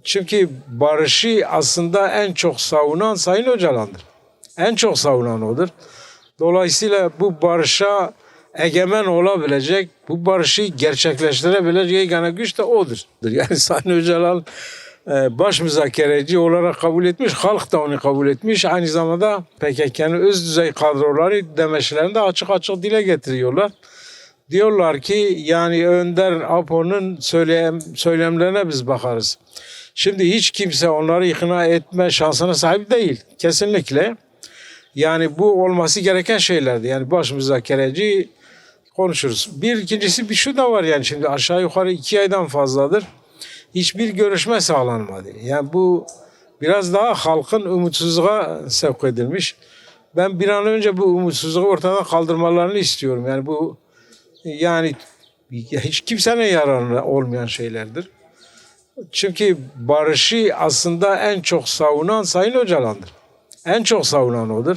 Çünkü barışı aslında en çok savunan Sayın Öcalan'dır. En çok savunan odur. Dolayısıyla bu barışa egemen olabilecek, bu barışı gerçekleştirebilecek yegane güç de odur. Yani Sayın Öcalan baş müzakereci olarak kabul etmiş, halk da onu kabul etmiş. Aynı zamanda PKK'nın öz düzey kadroları demeçlerini de açık açık dile getiriyorlar. Diyorlar ki yani Önder Apo'nun söylemlerine biz bakarız. Şimdi hiç kimse onları ikna etme şansına sahip değil. Kesinlikle. Yani bu olması gereken şeylerdi. Yani baş müzakereci konuşuruz. İkincisi bir şu da var yani şimdi aşağı yukarı 2 aydan fazladır. Hiçbir görüşme sağlanmadı. Yani bu biraz daha halkın umutsuzluğa sevk edilmiş. Ben bir an önce bu umutsuzluğu ortadan kaldırmalarını istiyorum. Yani bu yani hiç kimsenin yararına olmayan şeylerdir. Çünkü barışı aslında en çok savunan Sayın Öcalan'dır. En çok savunan odur.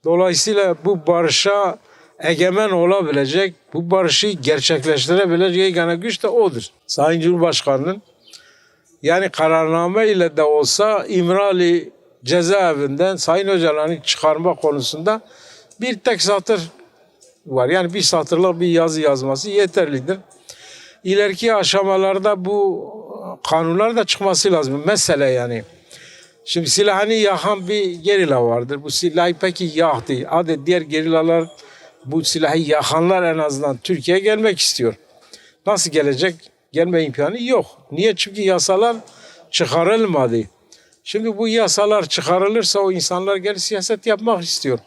Dolayısıyla bu barışa egemen olabilecek, bu barışı gerçekleştirebilecek yegane güç de odur. Sayın Cumhurbaşkanı'nın yani kararname ile de olsa İmralı cezaevinden Sayın Öcalan'ı çıkarma konusunda bir tek satır var. Yani bir satırlık bir yazı yazması yeterlidir. İleriki aşamalarda bu kanunlar da çıkması lazım. Mesele yani. Şimdi silahını yakan bir gerilla vardır. Bu silahı peki yaktı. Hadi diğer gerillalar bu silahı yakanlar en azından Türkiye'ye gelmek istiyor. Nasıl gelecek? Gelme imkanı yok. Niye? Çünkü yasalar çıkarılmadı. Şimdi bu yasalar çıkarılırsa o insanlar gelip siyaset yapmak istiyor.